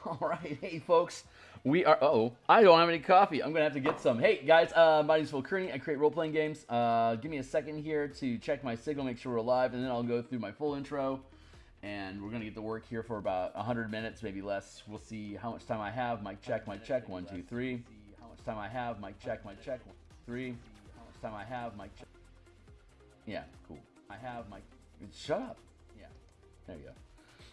All right, hey folks, we are. I don't have any coffee. I'm gonna have to get some. Hey guys, my name is Phil Kearney. I create role-playing games. Give me a second here to check my signal, make sure we're live, and then I'll go through my full intro. And we're gonna get to work here for about 100 minutes, maybe less. We'll see how much time I have. Mic check, mic check. 1, 2, 3. How much time I have? Mic check, mic check. 1, 2, 3. How much time I have? Mic check. Yeah, cool. I have mic. Shut up. Yeah, there you go.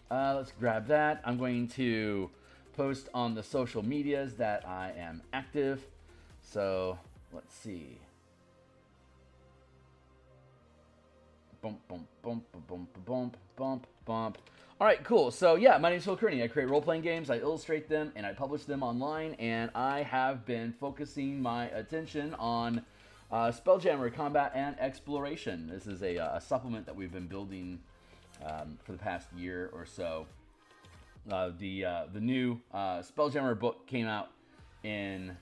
Let's grab that. I'm going to post on the social medias that I am active. So let's see. Bump, bump, bump, bump, bump, bump, bump. All right, cool. So yeah, my name is Phil Kearney. I create role-playing games, I illustrate them, and I publish them online. And I have been focusing my attention on Spelljammer combat and exploration. This is a supplement that we've been building for the past year or so. The new Spelljammer book came out in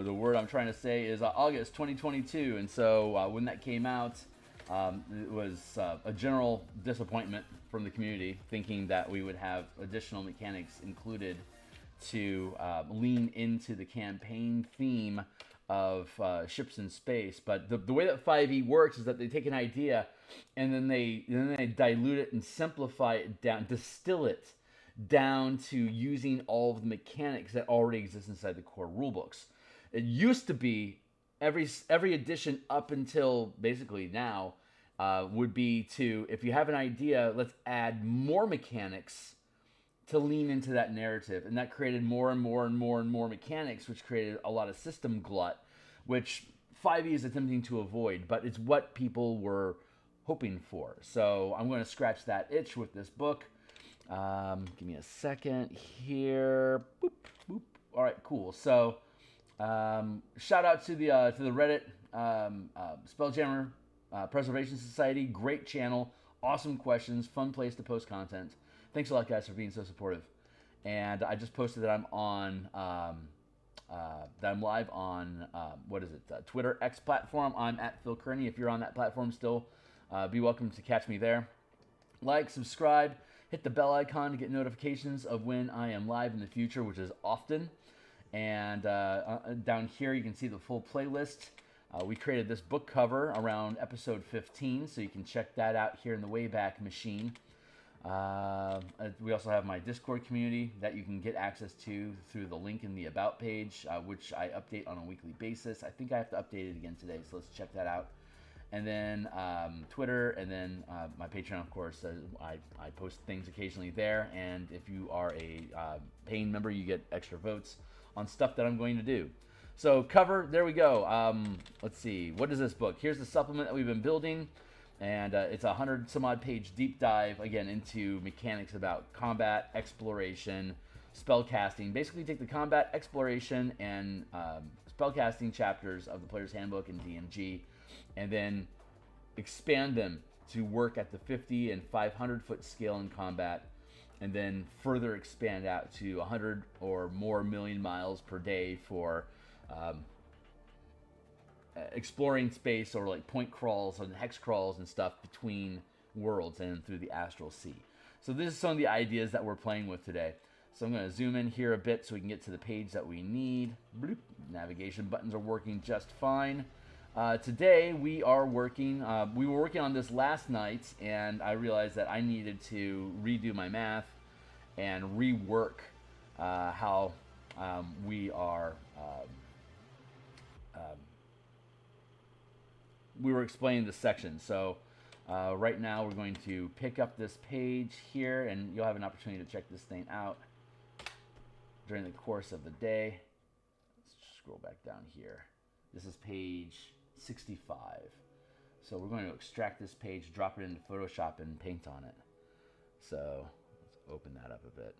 the word I'm trying to say is August 2022, and so when that came out, it was a general disappointment from the community, thinking that we would have additional mechanics included to lean into the campaign theme of ships in space. But the way that 5e works is that they take an idea and then they dilute it and simplify it down, distill it down to using all of the mechanics that already exist inside the core rulebooks. It used to be every edition up until basically now would be to, if you have an idea, let's add more mechanics to lean into that narrative. And that created more and more and more and more mechanics, which created a lot of system glut, which 5e is attempting to avoid, but it's what people were hoping for. So I'm going to scratch that itch with this book. Give me a second here. Boop, boop. All right, cool. So shout out to the Reddit Spelljammer Preservation Society. Great channel, awesome questions, fun place to post content. Thanks a lot, guys, for being so supportive. And I just posted that I'm on that I'm live on what is it? Twitter X platform. I'm at Phil Kearney. If you're on that platform still, be welcome to catch me there. Like, subscribe, hit the bell icon to get notifications of when I am live in the future, which is often. And down here you can see the full playlist. We created this book cover around episode 15, so you can check that out here in the Wayback Machine. We also have my Discord community that you can get access to through the link in the About page, which I update on a weekly basis. I think I have to update it again today, so let's check that out. And then Twitter, and then my Patreon, of course. I post things occasionally there, and if you are a paying member, you get extra votes on stuff that I'm going to do. So cover, there we go. Let's see, what is this book? Here's the supplement that we've been building, and it's a 100 some odd page deep dive, again, into mechanics about combat, exploration, spellcasting. Basically take the combat, exploration, and spellcasting chapters of the Player's Handbook and DMG, and then expand them to work at the 50 and 500 foot scale in combat, and then further expand out to 100 or more million miles per day for exploring space, or like point crawls and hex crawls and stuff between worlds and through the astral sea. So this is some of the ideas that we're playing with today. So I'm going to zoom in here a bit so we can get to the page that we need. Bloop. Navigation buttons are working just fine. Today we are working, we were working on this last night, and I realized that I needed to redo my math and rework how we were explaining this section. So right now we're going to pick up this page here, and you'll have an opportunity to check this thing out during the course of the day. Let's scroll back down here. This is page 65. So we're going to extract this page, drop it into Photoshop, and paint on it. So let's open that up a bit.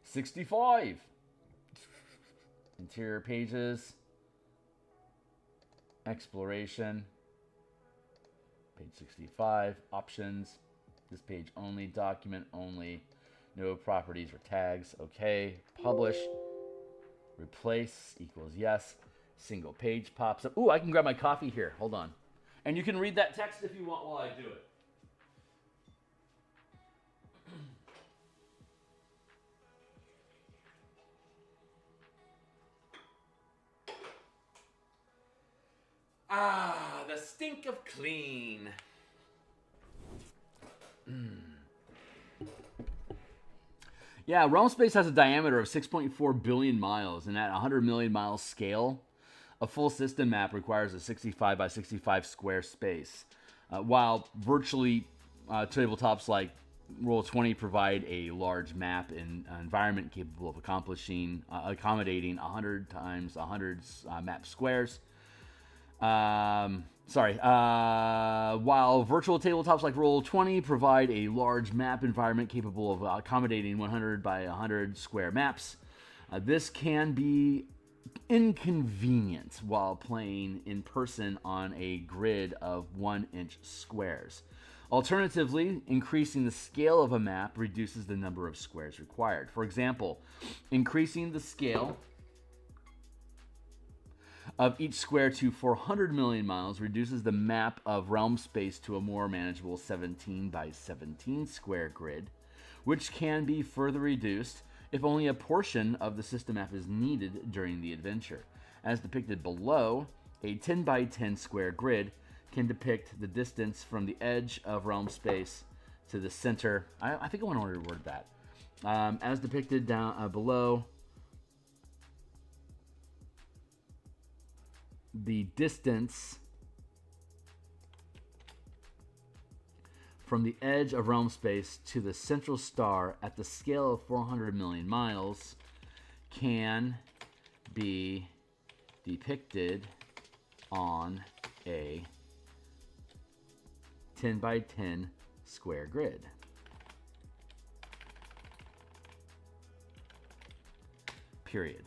65! Interior pages. Exploration. Page 65. Options. This page only. Document only. No properties or tags. Okay. Publish. Replace equals yes. Single page pops up. Ooh, I can grab my coffee here. Hold on. And you can read that text if you want while I do it. Ah, the stink of clean. Yeah, realm space has a diameter of 6.4 billion miles, and at 100 million miles scale, a full system map requires a 65 by 65 square space, while virtually tabletops like Roll20 provide a large map and environment capable of accommodating 100 times 100 map squares. While virtual tabletops like Roll20 provide a large map environment capable of accommodating 100 by 100 square maps, this can be inconvenient while playing in person on a grid of 1-inch squares. Alternatively, increasing the scale of a map reduces the number of squares required. For example, increasing the scale of each square to 400 million miles reduces the map of realm space to a more manageable 17 by 17 square grid, which can be further reduced if only a portion of the system map is needed during the adventure. As depicted below, a 10 by 10 square grid can depict the distance from the edge of realm space to the center. I think I want to reword that. As depicted down below, the distance from the edge of realm space to the central star at the scale of 400 million miles can be depicted on a 10 by 10 square grid. Period.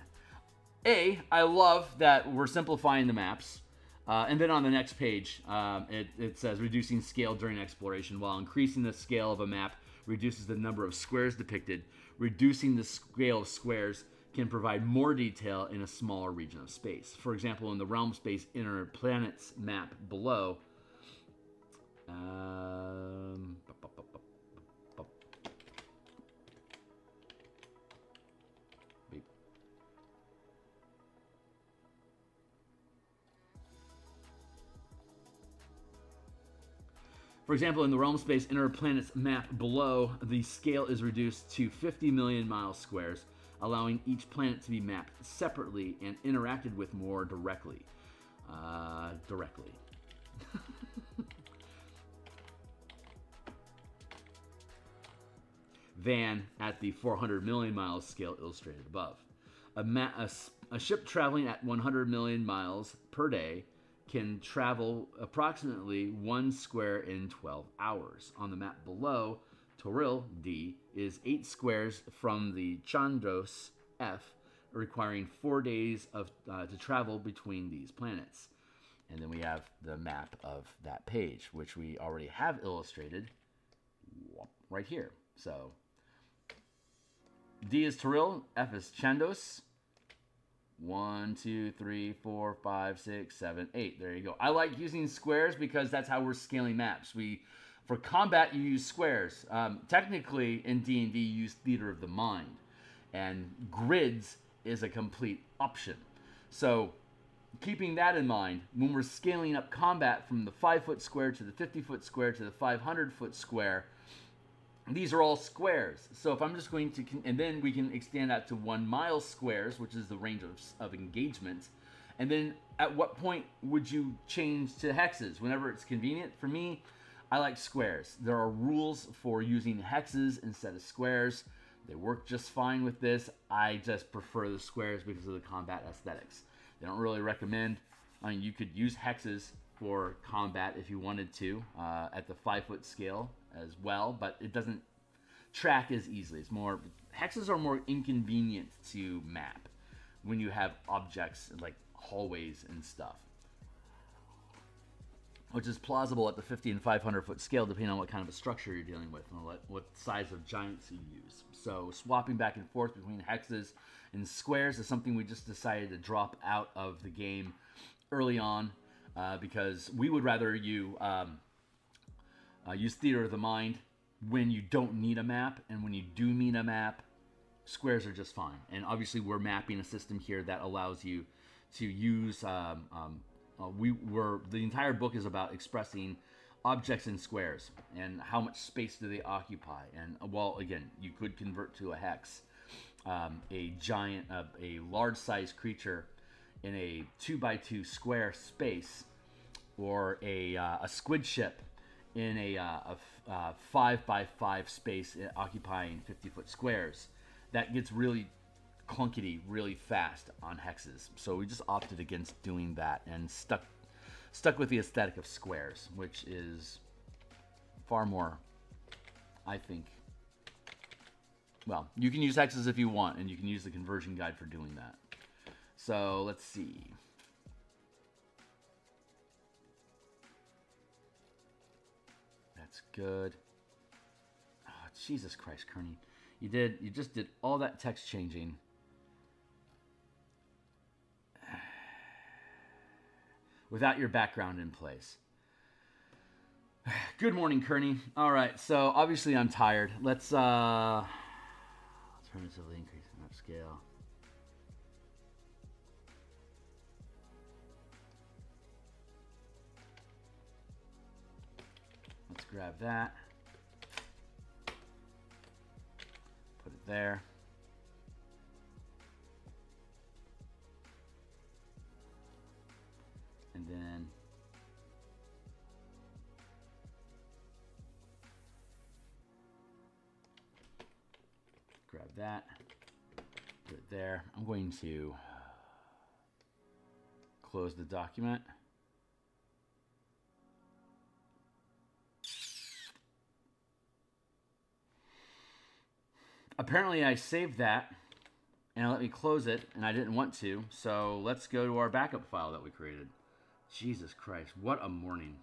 I love that we're simplifying the maps. And then on the next page, it says reducing scale during exploration, while increasing the scale of a map reduces the number of squares depicted. Reducing the scale of squares can provide more detail in a smaller region of space. For example, in the realm space inner planets map below, for example, in the realm space inner planets map below, the scale is reduced to 50 million miles squares, allowing each planet to be mapped separately and interacted with more directly. Than at the 400 million miles scale illustrated above. A ship traveling at 100 million miles per day can travel approximately 1 square in 12 hours. On the map below, Toril D is 8 squares from the Chandos F, requiring 4 days to travel between these planets. And then we have the map of that page, which we already have illustrated right here. So D is Toril, F is Chandos. 1, 2, 3, 4, 5, 6, 7, 8. There you go. I like using squares because that's how we're scaling maps. For combat, you use squares. Technically, in D&D, you use theater of the mind. And grids is a complete option. So, keeping that in mind, when we're scaling up combat from the 5-foot square to the 50-foot square to the 500-foot square, these are all squares. So if I'm just going to, and then we can extend that to 1 mile squares, which is the range of engagement. And then at what point would you change to hexes? Whenever it's convenient. For me, I like squares. There are rules for using hexes instead of squares. They work just fine with this. I just prefer the squares because of the combat aesthetics. They don't really recommend, you could use hexes for combat if you wanted to at the 5-foot scale as well, but it doesn't track as easily. Hexes are more inconvenient to map when you have objects like hallways and stuff, which is plausible at the 50 and 500 foot scale depending on what kind of a structure you're dealing with and what size of giants you use. So swapping back and forth between hexes and squares is something we just decided to drop out of the game early on because we would rather you use theater of the mind when you don't need a map, and when you do need a map, squares are just fine. And obviously we're mapping a system here that allows you to use the entire book is about expressing objects in squares and how much space do they occupy. And well, again, you could convert to a hex, a large-sized creature in a 2x2 square space, or a squid ship in a 5x5 space occupying 50-foot squares. That gets really clunkety really fast on hexes. So we just opted against doing that and stuck with the aesthetic of squares, which is far more, I think. Well, you can use hexes if you want, and you can use the conversion guide for doing that. So let's see. That's good. Oh, Jesus Christ, Kearney. You just did all that text changing. Without your background in place. Good morning, Kearney. All right, so obviously I'm tired. Let's alternatively increase the map scale. Let's grab that. Put it there. And then grab that, put it there. I'm going to close the document. Apparently I saved that and it let me close it, and I didn't want to, so let's go to our backup file that we created. Jesus Christ, what a morning.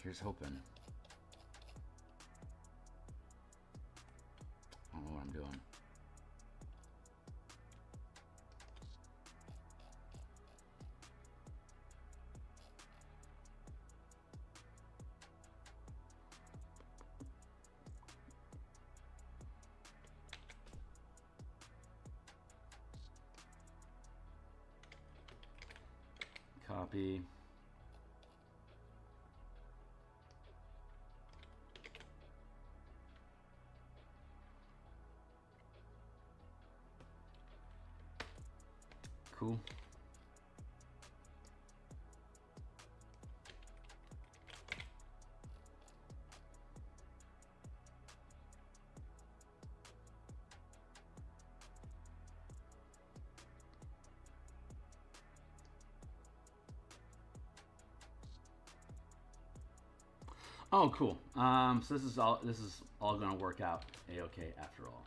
Here's hoping. I don't know what I'm doing. Copy. Cool. Oh, cool. So this is all going to work out a-okay after all.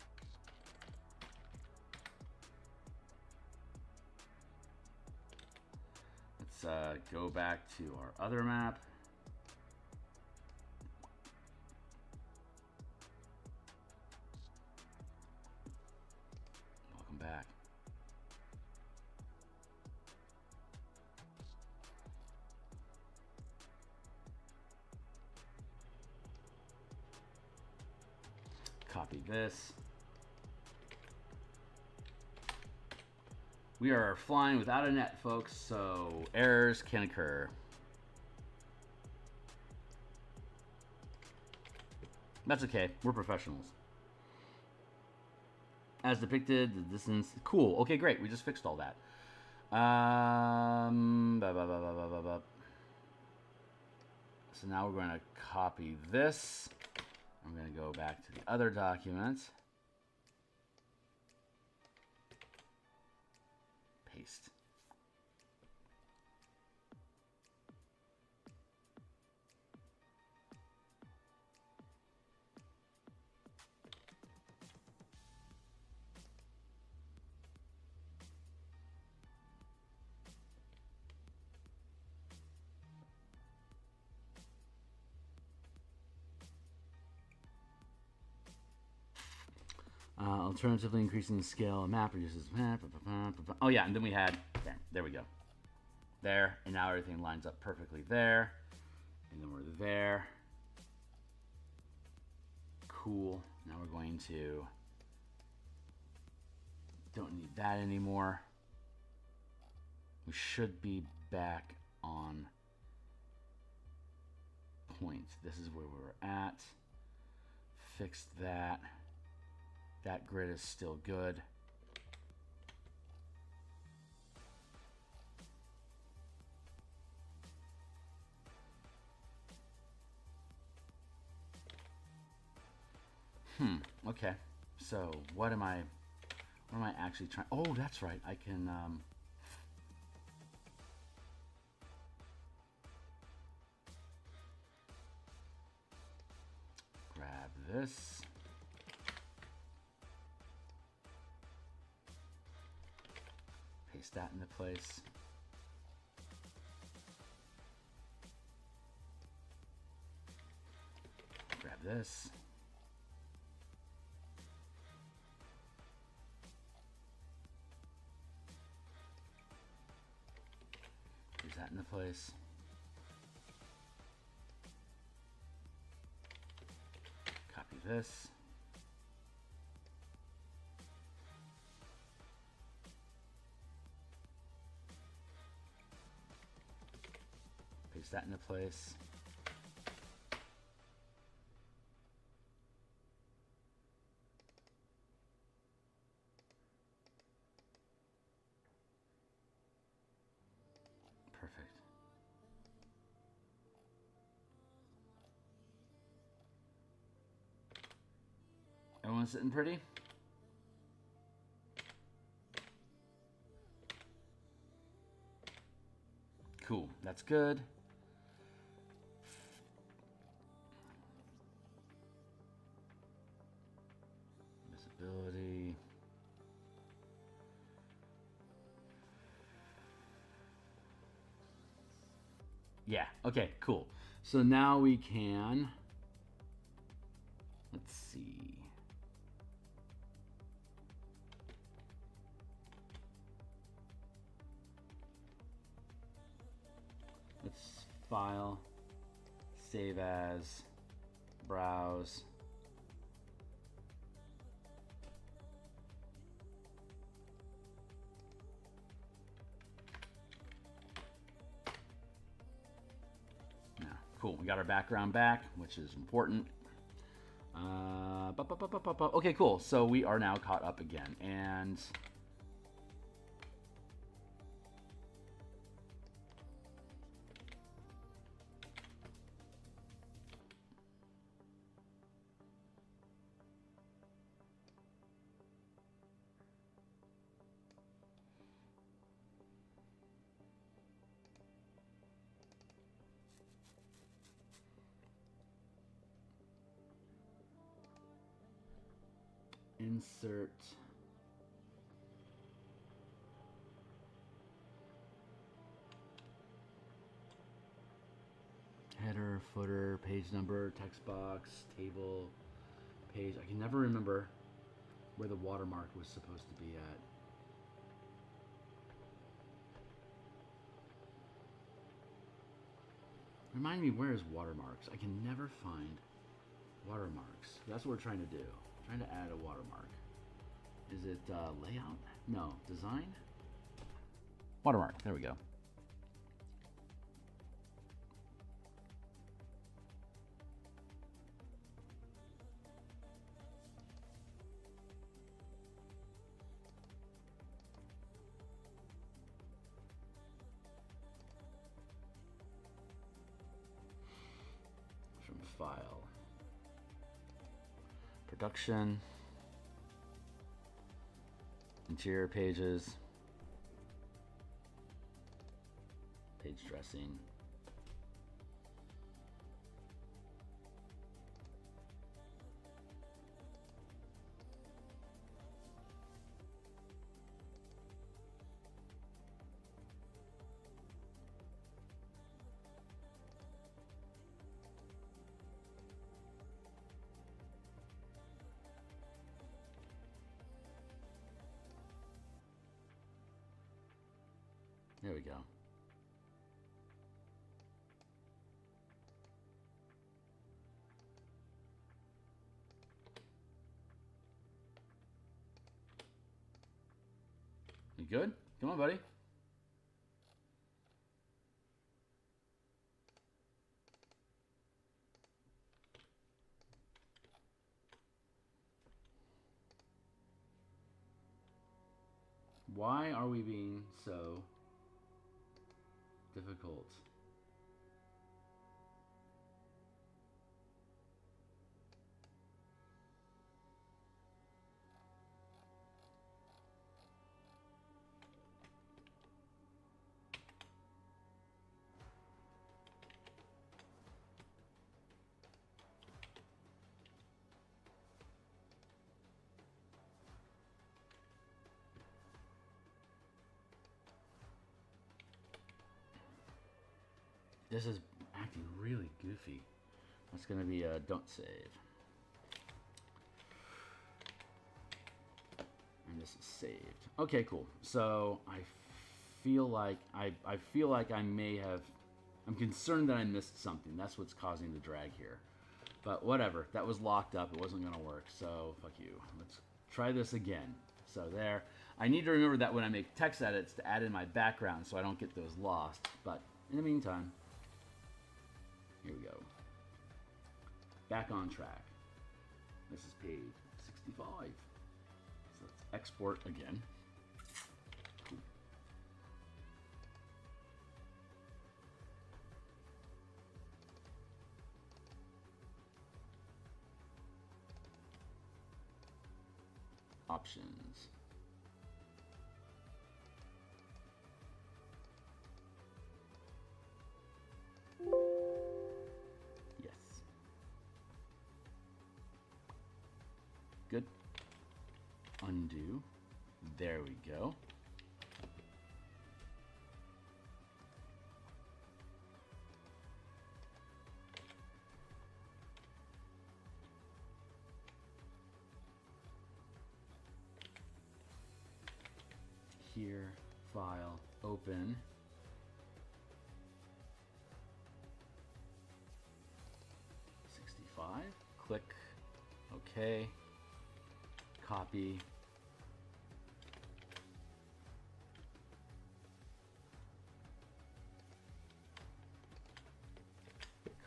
Let's go back to our other map. Welcome back. Copy this. We are flying without a net, folks, so errors can occur. That's okay. We're professionals. As depicted, the distance. Cool. Okay, great. We just fixed all that. So now we're going to copy this. I'm going to go back to the other document. Paste. Alternatively, increasing the scale of map reduces map. Oh yeah, and then we had there we go. There, and now everything lines up perfectly there. And then we're there. Cool. Now we're going to... Don't need that anymore. We should be back on point. This is where we're at. Fixed that. That grid is still good. Okay. So what am I actually trying? Oh, that's right. I can grab this. Paste that into place. Grab this. Paste that into place. Copy this. Paste that into place. Perfect. Everyone sitting pretty? Cool, that's good. Visibility. Yeah, okay, cool. So now we can, let's see. Let's file, save as, browse. Cool, we got our background back, which is important. Okay, cool. So we are now caught up again. And insert header, footer, page number, text box, table, page. I can never remember where the watermark was supposed to be at. Remind me, where is watermarks? I can never find watermarks. That's what we're trying to do. Trying to add a watermark. Is it layout? No. Design? Watermark. There we go. From file. Production, interior pages, page dressing, there we go. You good? Come on, buddy. Why are we being so difficult? This is acting really goofy. That's gonna be a don't save. And this is saved. Okay, cool. So I feel like I feel like I may have. I'm concerned that I missed something. That's what's causing the drag here. But whatever. That was locked up. It wasn't gonna work. So fuck you. Let's try this again. So there. I need to remember that when I make text edits to add in my background so I don't get those lost. But in the meantime. Here we go. Back on track. This is page 65. So let's export again. Cool. Options. Good. Undo. There we go. Here, file, open. Click OK. Copy.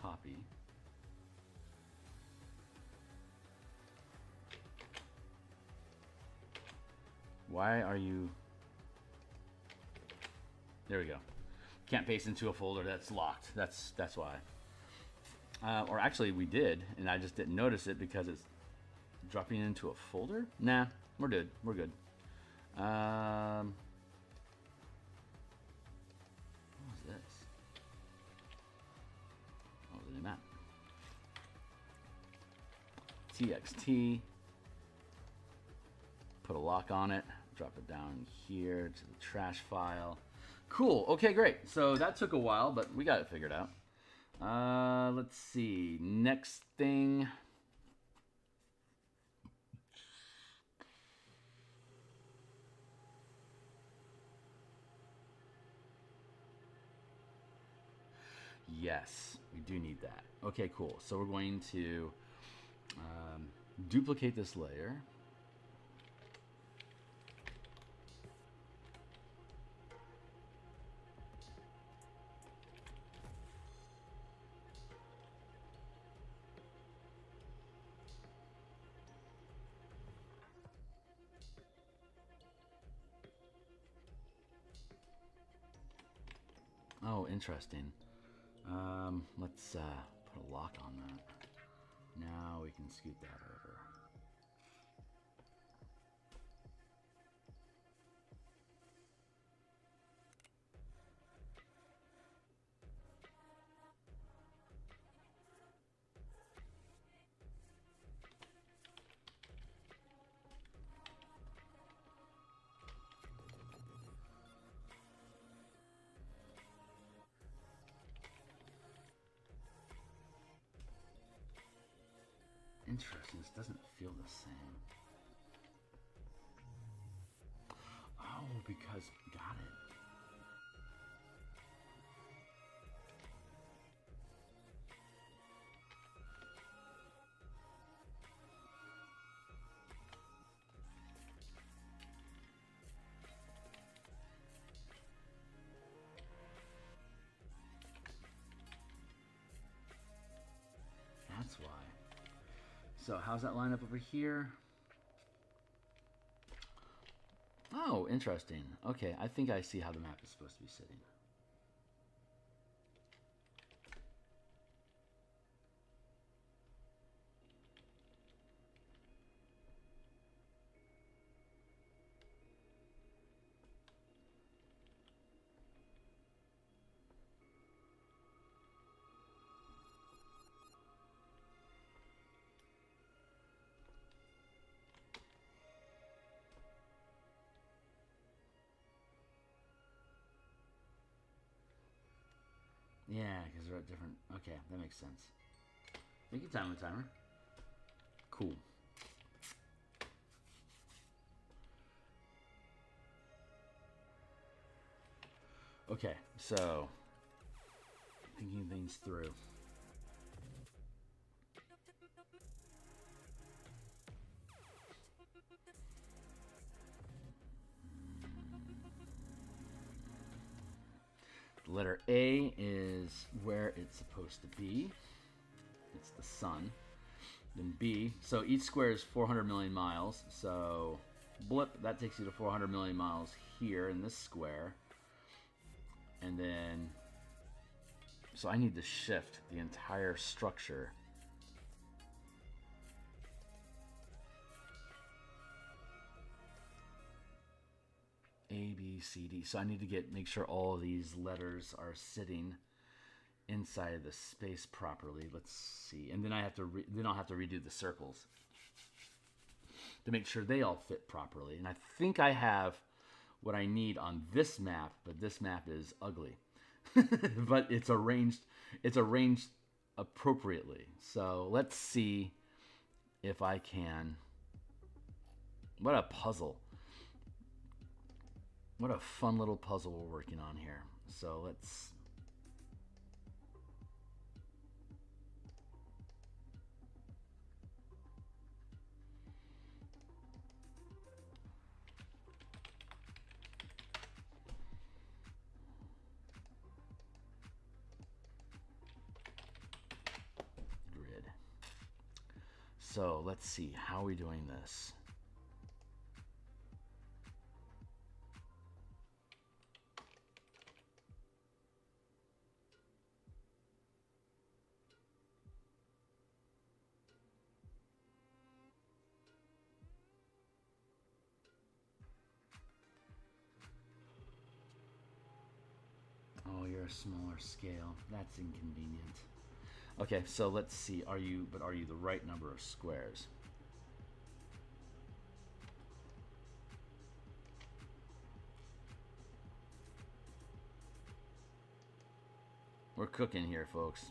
Copy. Why are you... There we go. Can't paste into a folder that's locked. That's why. Or actually we did, and I just didn't notice it because it's dropping into a folder? Nah, we're good. We're good. What was this? What was the map? TXT. Put a lock on it. Drop it down here to the trash file. Cool. Okay, great. So that took a while, but we got it figured out. Let's see. Next thing. Yes, we do need that. Okay, cool. So we're going to duplicate this layer. Oh, interesting. Let's put a lock on that. Now we can scoot that over. Interesting, this doesn't feel the same. Oh, because, got it. So how's that line up over here? Oh, interesting. Okay, I think I see how the map is supposed to be sitting. Yeah, because they're at different... Okay, that makes sense. Make your time with timer. Cool. Okay, so... thinking things through. The letter A is where it's supposed to be. It's the sun. Then B, so each square is 400 million miles. So blip, that takes you to 400 million miles here in this square. And then, so I need to shift the entire structure. A, B, C, D. So I need to make sure all of these letters are sitting inside of the space properly. Let's see. And then I have to then I'll have to redo the circles to make sure they all fit properly. And I think I have what I need on this map, but this map is ugly. But it's arranged appropriately. So let's see if I can. What a puzzle. What a fun little puzzle we're working on here. So let's... grid. So let's see, how are we doing this? Oh, you're a smaller scale. That's inconvenient. Okay, so let's see. Are you the right number of squares? We're cooking here, folks.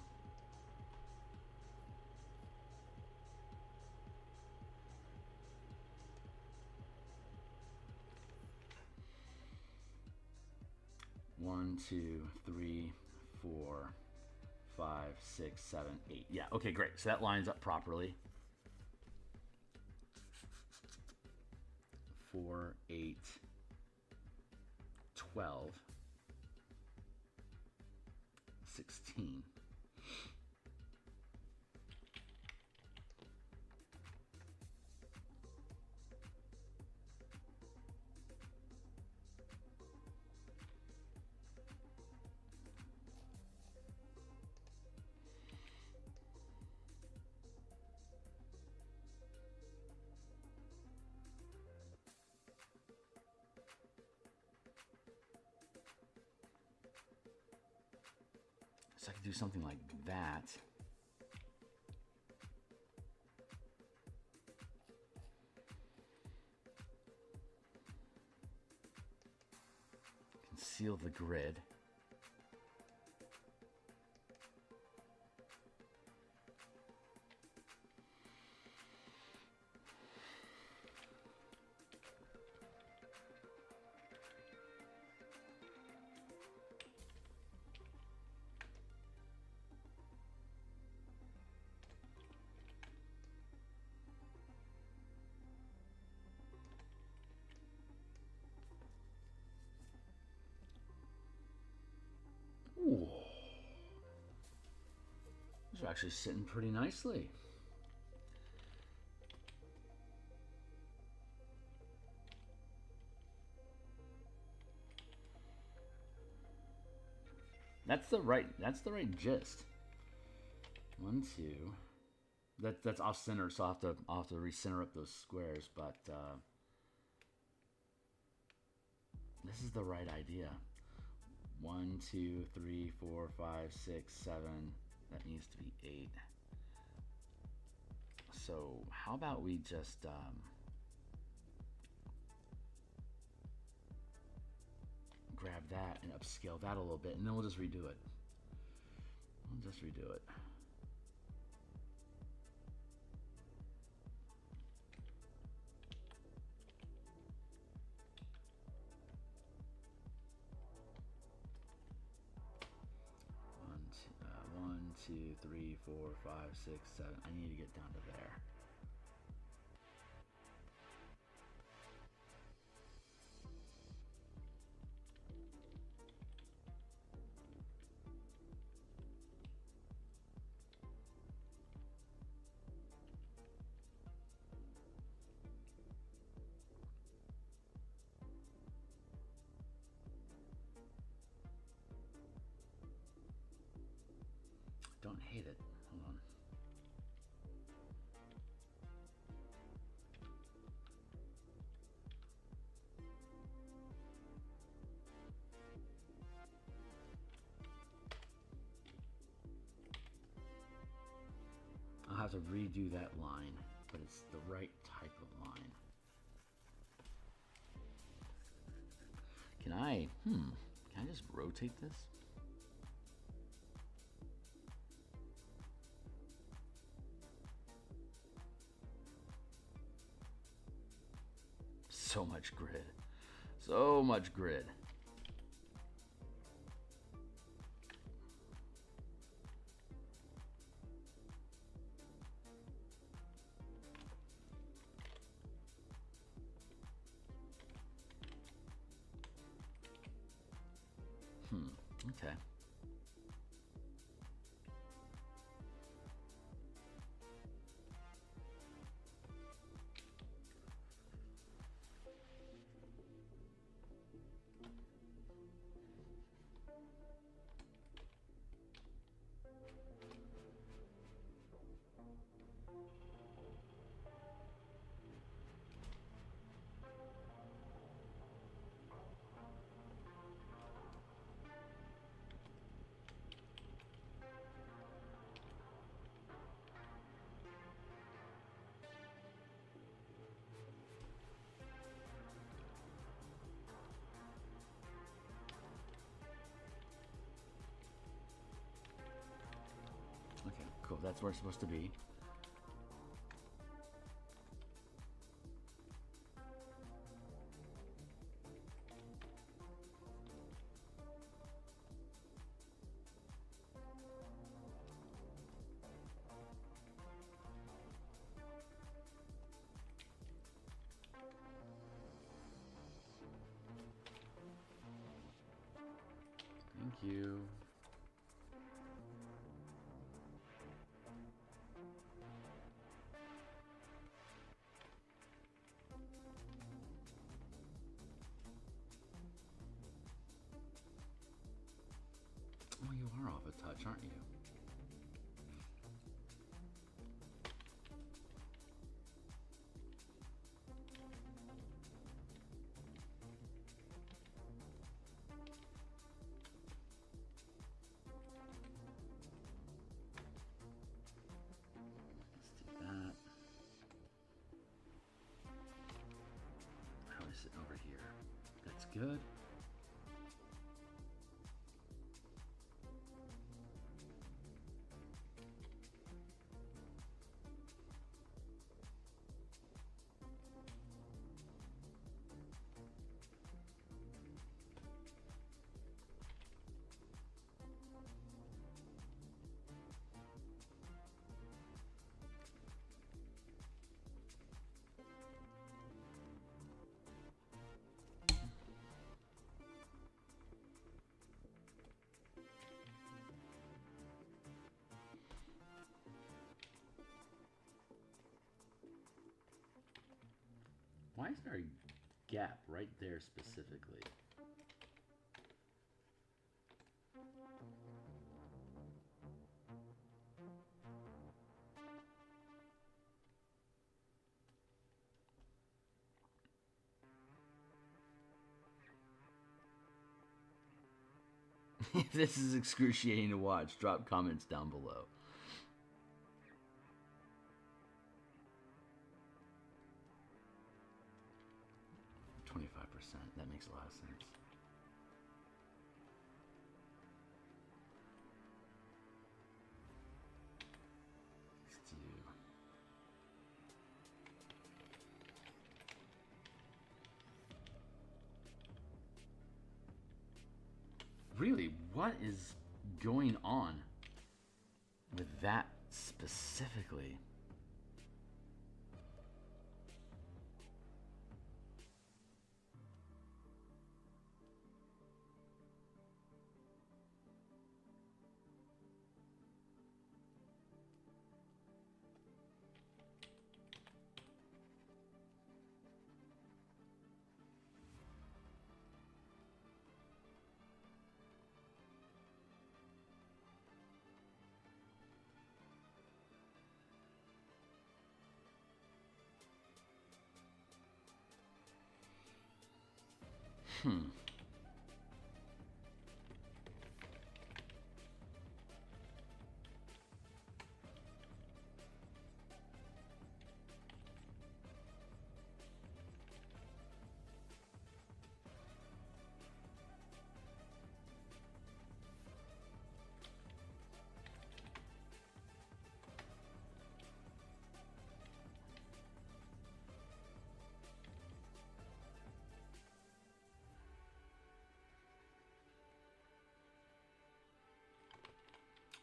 One, two, three, 4, 5, 6, 7, 8. Yeah, okay, great. So that lines up properly. 4, 8, 12, 16. So I could do something like that. Conceal the grid. Ooh. These are actually sitting pretty nicely. That's the right gist. 1, 2. That's off center, so I'll have to recenter up those squares, but this is the right idea. 1, 2, 3, 4, 5, 6, 7. That needs to be 8. So how about we just grab that and upscale that a little bit, and then we'll just redo it. One, 2, 3, 4, 5, 6, 7. I need to get down to there. Don't hate it. Hold on. I'll have to redo that line, but it's the right type of line. Can I just rotate this? So much grid. So much grid. Okay. Okay, cool. That's where it's supposed to be. Thank you. Oh, you are off a touch, aren't you? Let's do that. How is it over here? That's good. Why is there a gap right there specifically? If this is excruciating to watch, drop comments down below. That makes a lot of sense. Let's do... Really, what is going on with that specifically?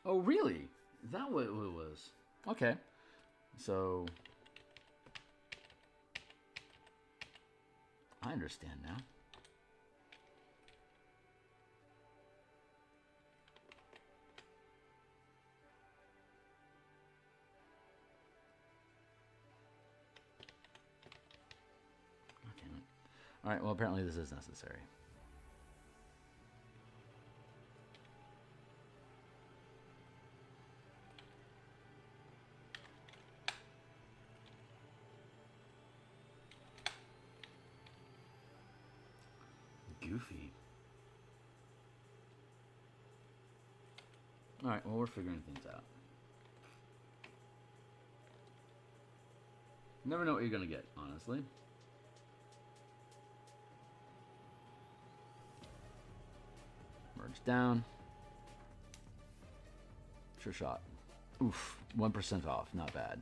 Oh, really? Is that what it was? Okay. So, I understand now. Okay. All right, well, apparently this is necessary. Goofy. Alright, well, we're figuring things out. Never know what you're gonna get, honestly. Merge down. Sure shot. Oof, 1% off, not bad.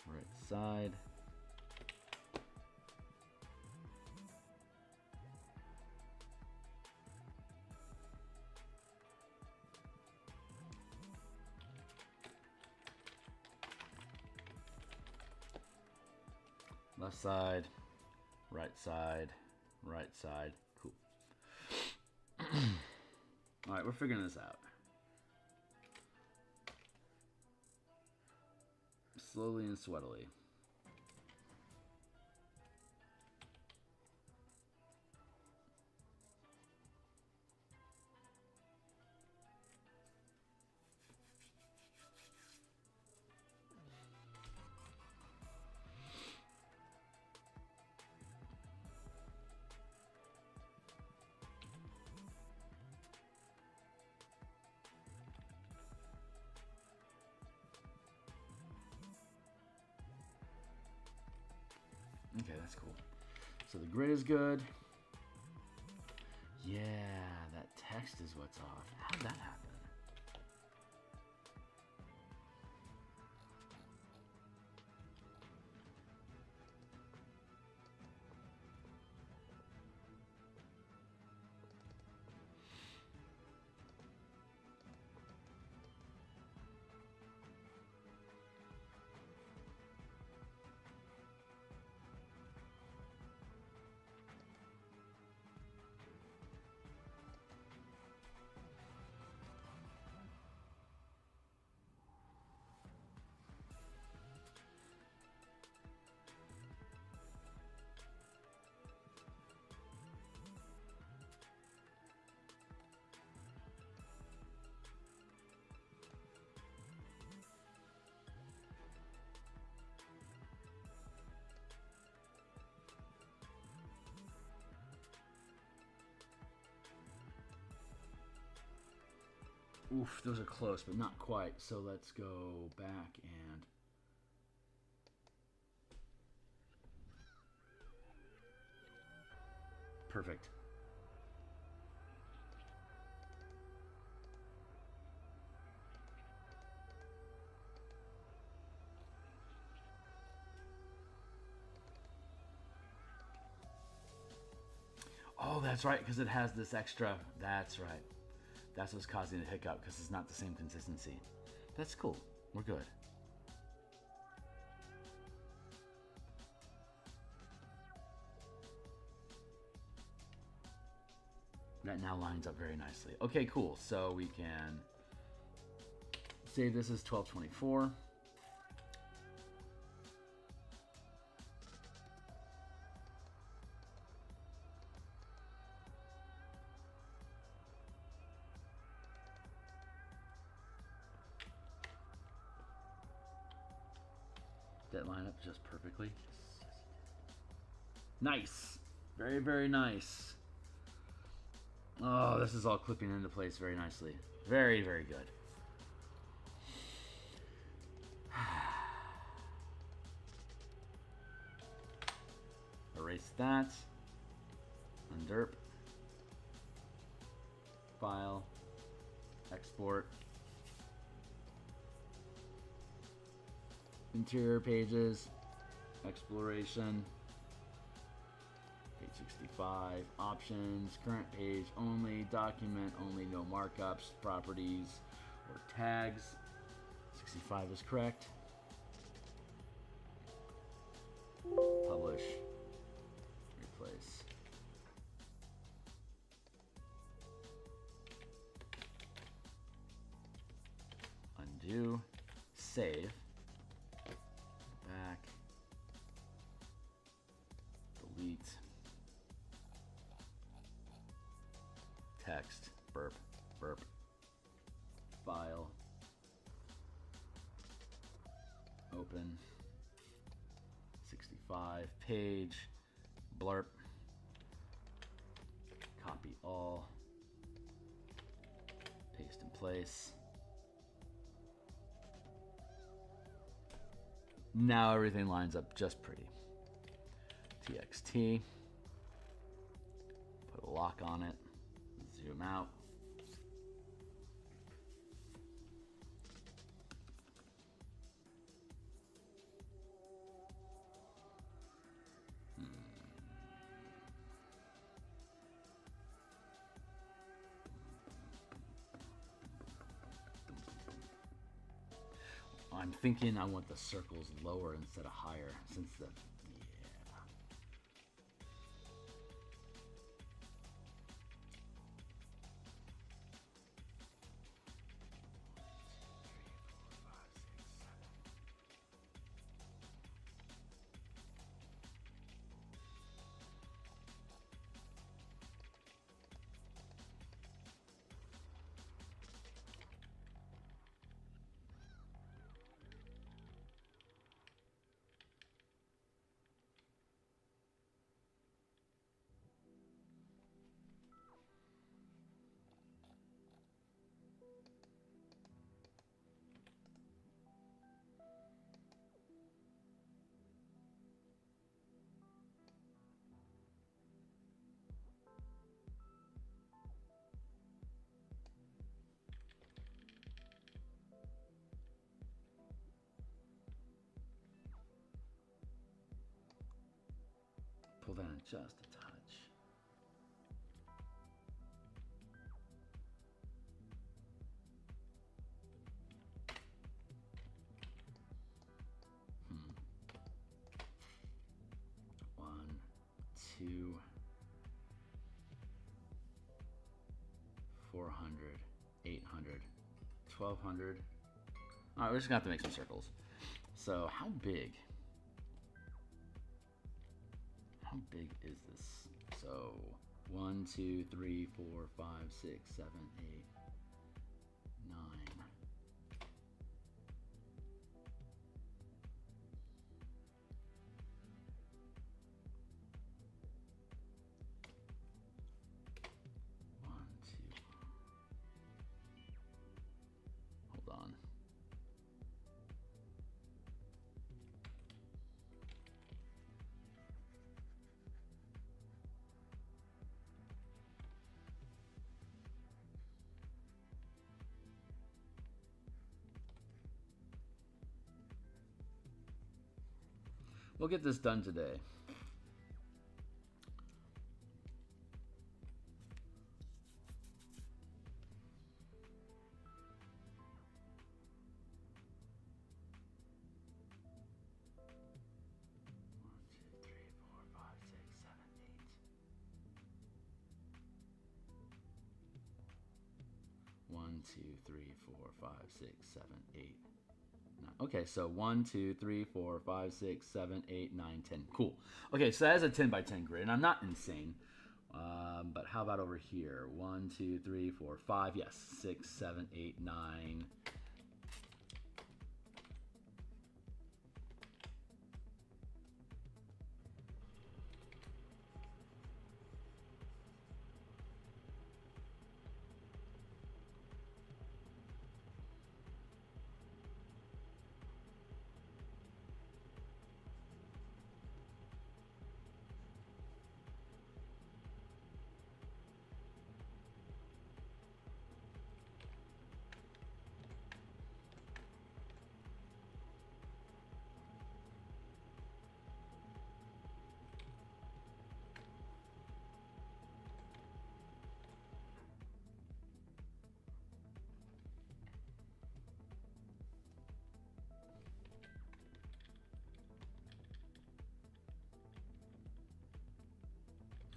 Right side. Left side, right side, right side. Cool. All right, we're figuring this out. Slowly and sweatily. Okay, that's cool. So the grid is good. Yeah, that text is what's off. How'd that happen? Oof, those are close, but not quite. So let's go back and... Perfect. Oh, that's right, because it has this extra. That's right. That's what's causing the hiccup, because it's not the same consistency. That's cool. We're good. That now lines up very nicely. Okay, cool. So we can save this as 1224. That line up just perfectly. Nice. Very, very nice. Oh, this is all clipping into place very nicely. Very, very good. Erase that. Underp. File. Export. Interior pages. Exploration. Page 65. Options. Current page only. Document only. No markups. Properties or tags. 65 is correct. Publish. Replace. Undo. Save. Back. Delete. Text. Burp. Burp. File. Open. 65. Page. Blurp. Copy all. Paste in place. Now everything lines up just pretty. TXT. Put a lock on it. Zoom out. I'm thinking I want the circles lower instead of higher, since the, yeah. Pull that in just a touch. One, two, 400, 800, 1200. All right, we're just gonna have to make some circles. So how big? How big is this? So 1, 2, 3, 4, 5, 6, 7, 8, 9. One, two. We'll get this done today. One, two, three, four, five, six, seven, eight, nine. Okay, so 1, 2, 3, 4, 5, 6, 7, 8, 9, 10. Cool. Okay, so that is a 10 by 10 grid, and I'm not insane. But how about over here? 1, 2, 3, 4, 5. Yes, 6, 7, 8, 9.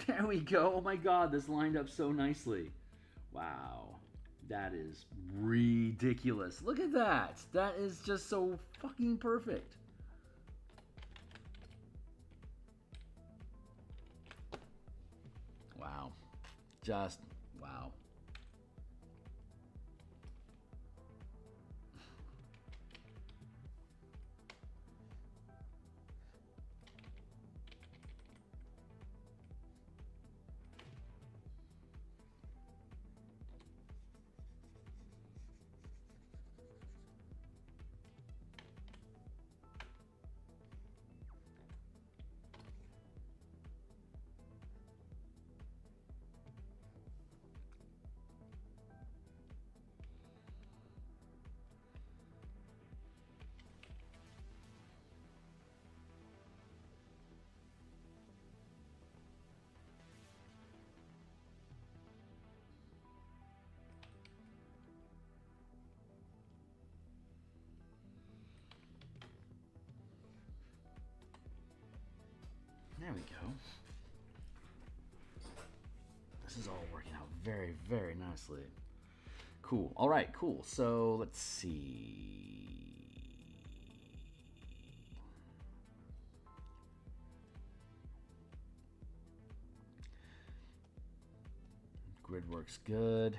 There we go. Oh my god, this lined up so nicely. Wow. That is ridiculous. Look at that. That is just so fucking perfect. Wow. Just wow. There we go. This is all working out very, very nicely. Cool. All right, cool. So let's see. Grid works good.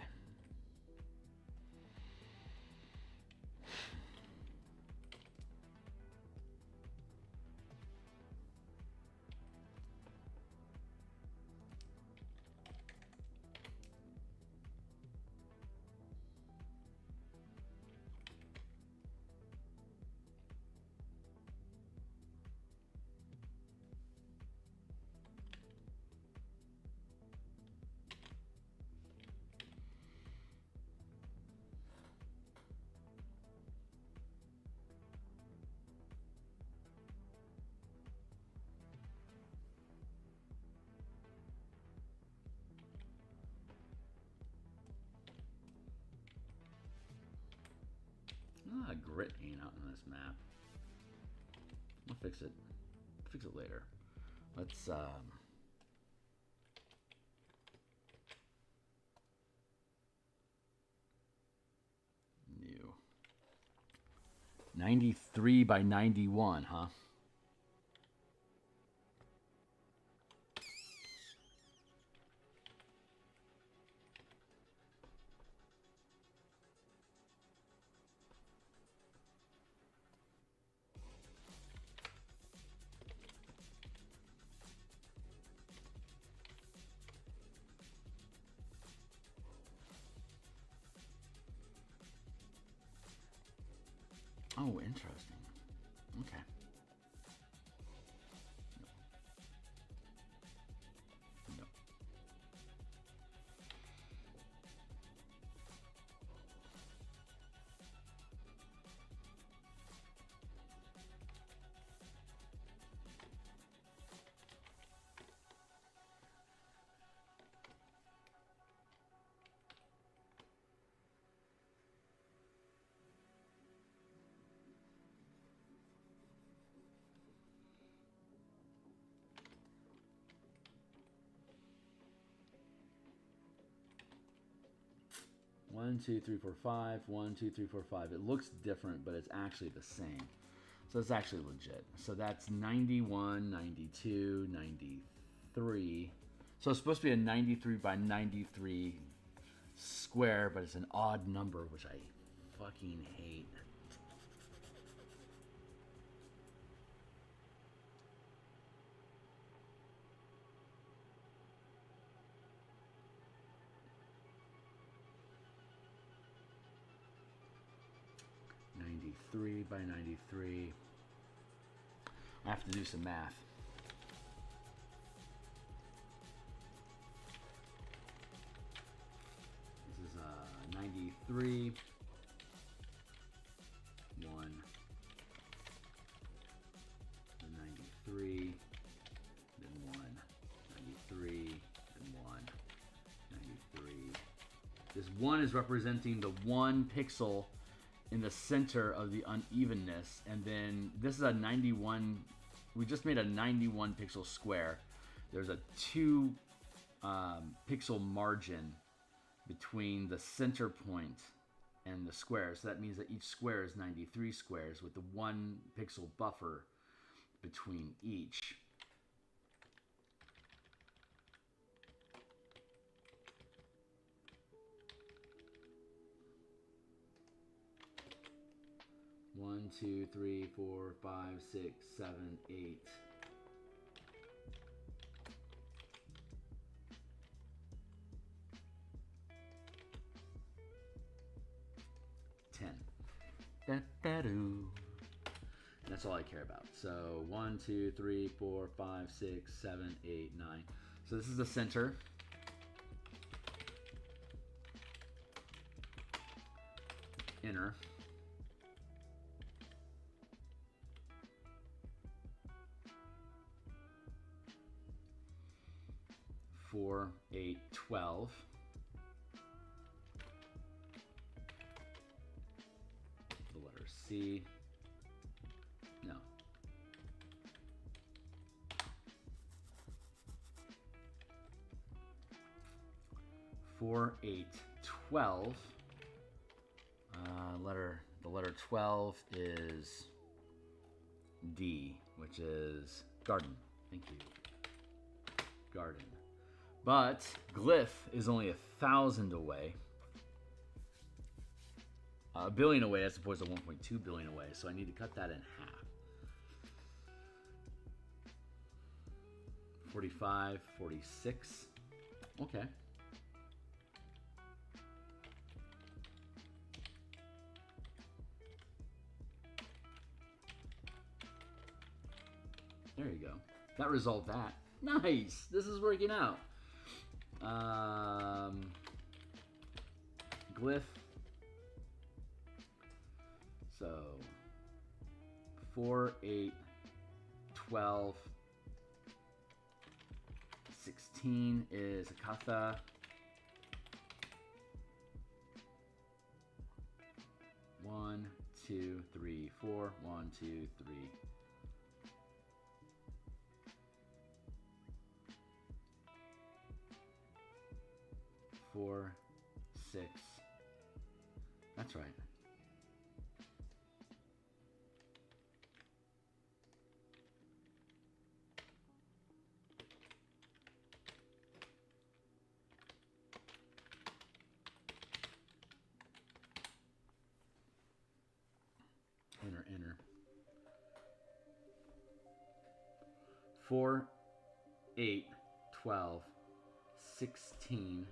Ah, grit ain't out in this map. I'll fix it. Fix it later. Let's new 93 by 91, huh? Oh, interesting. Okay. No. 1, 2, 3, 4, 5. 1, 2, 3, 4, 5. It looks different, but it's actually the same. So it's actually legit. So that's 91, 92, 93. So it's supposed to be a 93 by 93 square, but it's an odd number, which I fucking hate. .93 by 93. I have to do some math. This is 93, 1, then 93, then 1, 93, then 1, 93. This 1 is representing the 1 pixel in the center of the unevenness, and then this is a 91. We just made a 91 pixel square. There's a 2 pixel margin between the center point and the square, so that means that each square is 93 squares with the 1 pixel buffer between each. One, 2, 3, 4, 5, 6, 7, 8. 10. That's all I care about. So 1, 2, 3, 4, 5, 6, 7, 8, 9. So this is the center. Inner. 4, 8, 12. The letter C. No. 4, 8, 12. The letter 12 is D, which is garden. Thank you. Garden. But glyph is only 1,000 away. A billion away as opposed to 1.2 billion away. So I need to cut that in half. 45, 46. Okay. There you go. That resolved that. Nice. This is working out. Glyph. So 4, 8, 12, 16 is Akatha. One, 2, 3, 4. 1, 2, 3. 4, 6. That's right. Enter. 4, 8, 12, 16.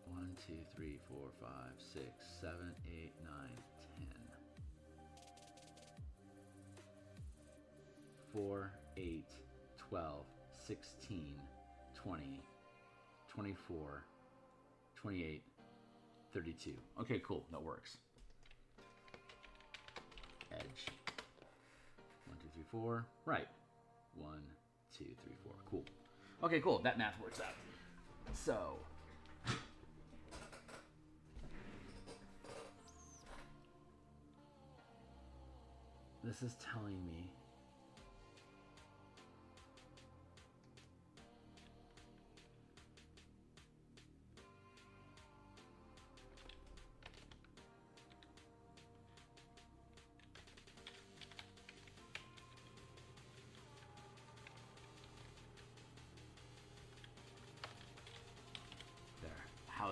1, 2, 3, 4, 5, 6, 7, 8, 9, 10. 4, 8, 12, 16, 20, 24, 28, 32. Okay, cool. That works. Edge. 1, 2, 3, 4. Right. 1, 2, 3, 4. Cool. Okay, cool. That math works out. So this is telling me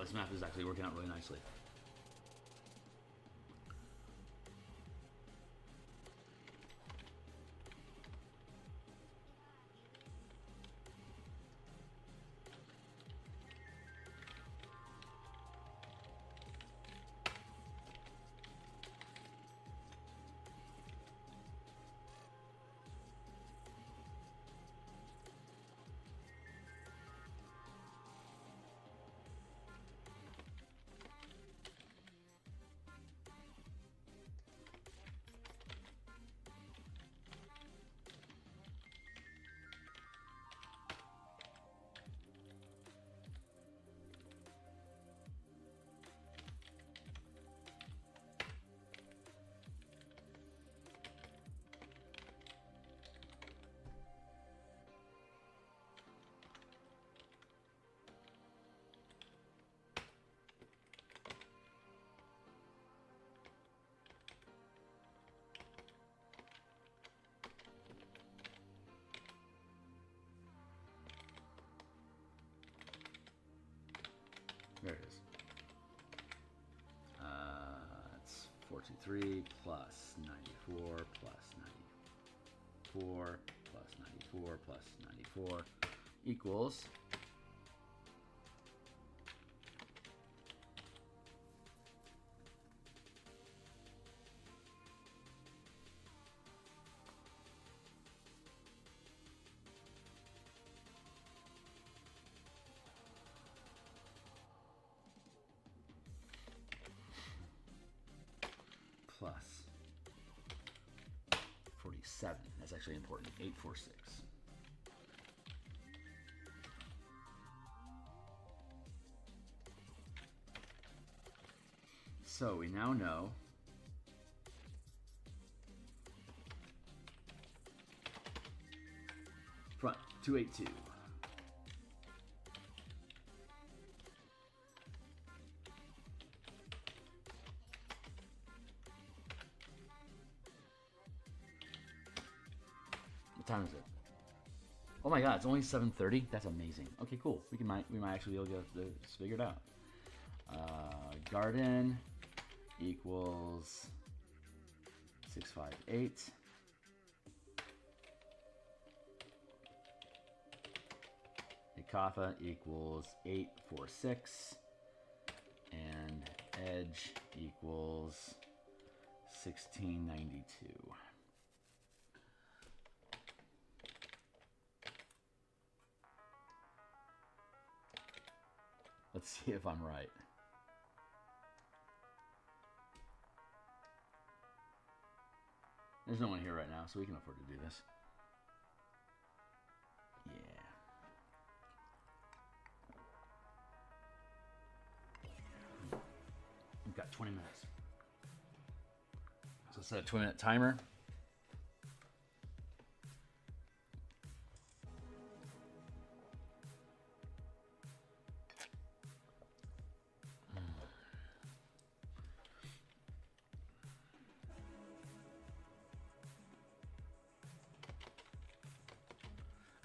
this map is actually working out really nicely. There it is. It's 423 plus 94 plus 94 plus 94 plus 94 equals plus 47. That's actually important. 846. So we now know front 282. What time is it? Oh my god, it's only 7:30. That's amazing. Okay, cool. We might actually be able to get this figured out. Garden equals 658. Ikatha equals 846. And edge equals 1692. Let's see if I'm right. There's no one here right now, so we can afford to do this. Yeah. We've got 20 minutes. So set a 20-minute timer.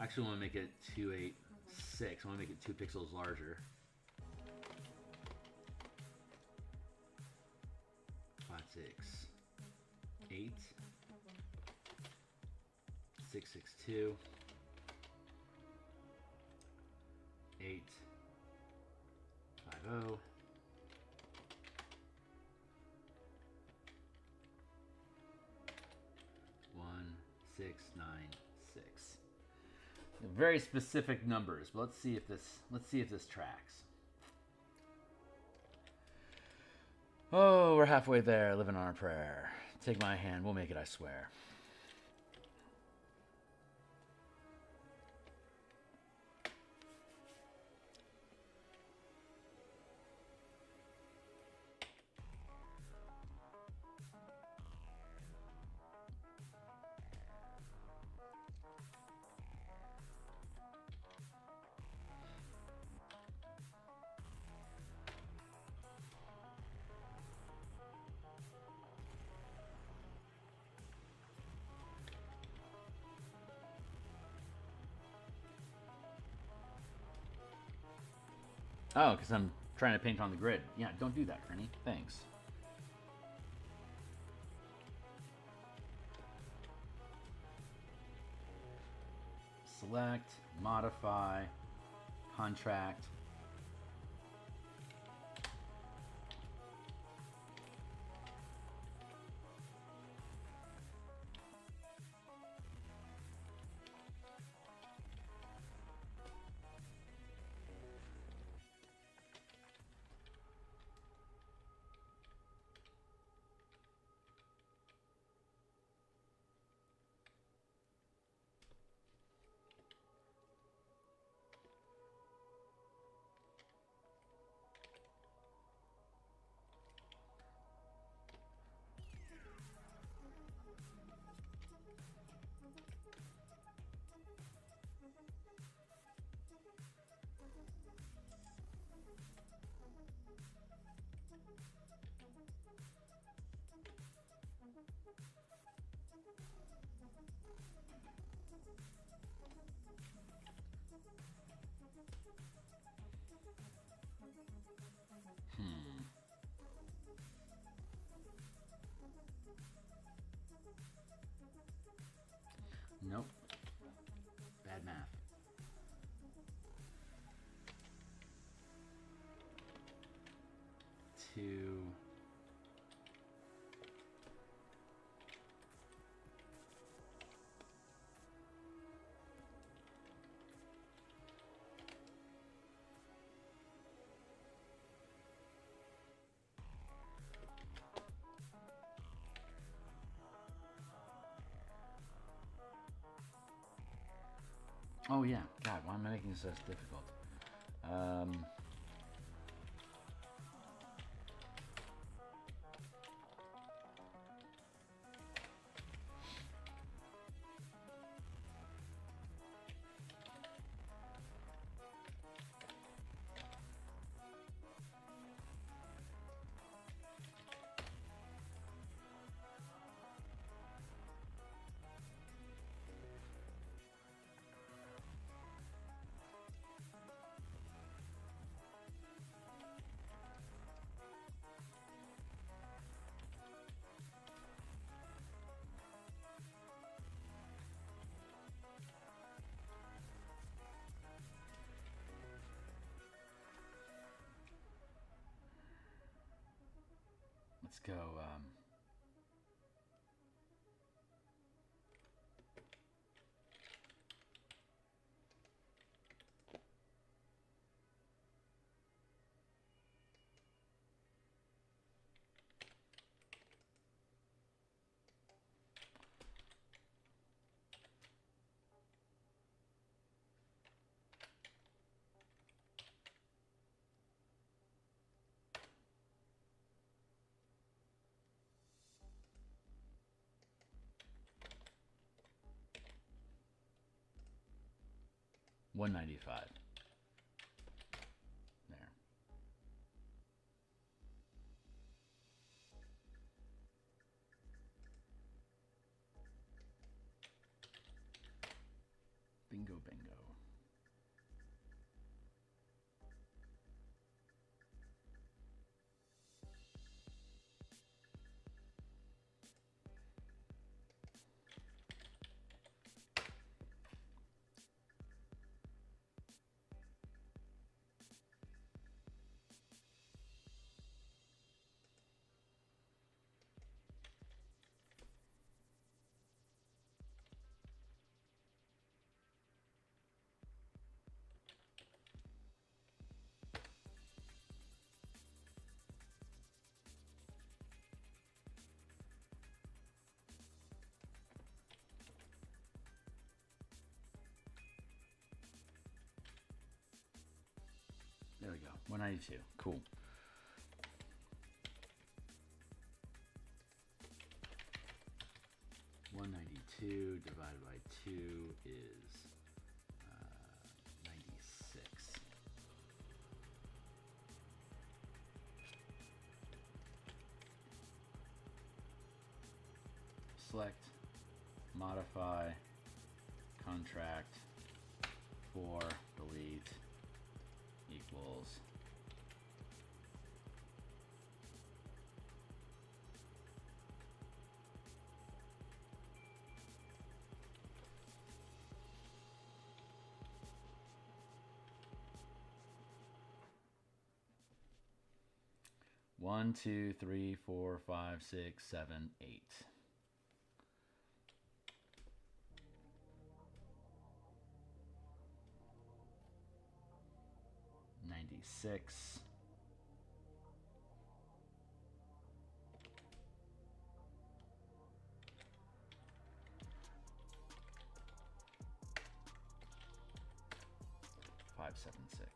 Actually, I want to make it 286. I want to make it 2 pixels larger. 5, 6, 8, 6, 6, 2, 8, 5, 0. 1, 6, 9, 6. Very specific numbers, but let's see if this tracks. Oh, we're halfway there, living on a prayer. Take my hand, we'll make it, I swear. Oh, because I'm Trying to paint on the grid. Yeah, don't do that, Kearney. Thanks. Select, modify, contract. Nope. Bad math. Two. Oh yeah, God, why am I making this so difficult? Let's go. 195. There. Bingo, bingo. There we go. 192. Cool. $192 divided by 2 is 96. Select, modify, contract, for, delete, equals 1, 2, 3, 4, 5, 6, 7, 8. 96. 576.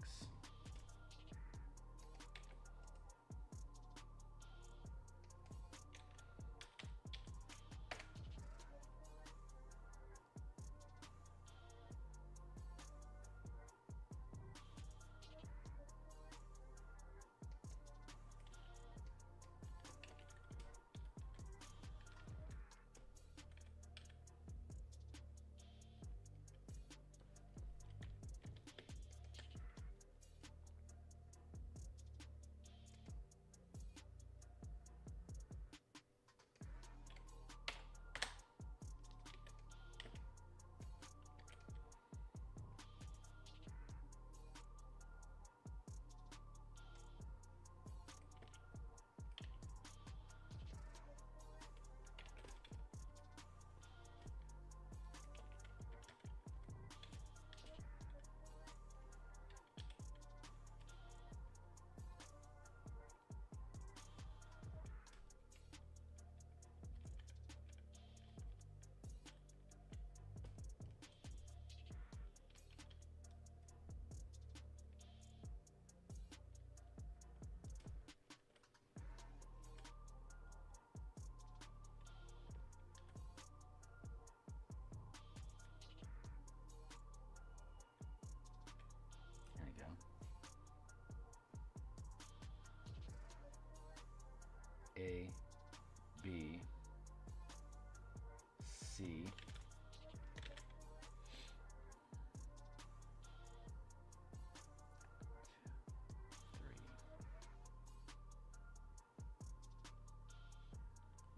A, B, C,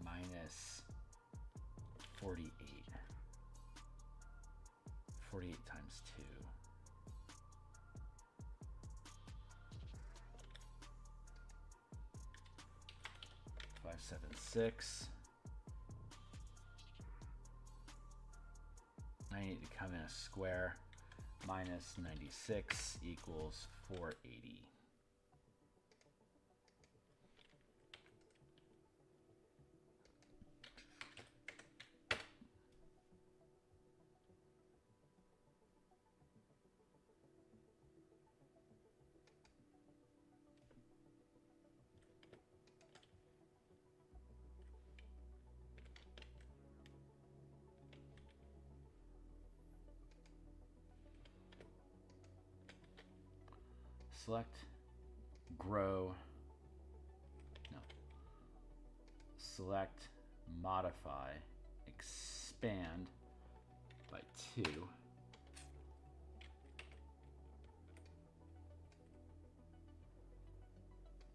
minus 48. 48 times 2. 576. I need to come in a square. Minus 96 equals 480. Select, grow, no, select, modify, expand by 2.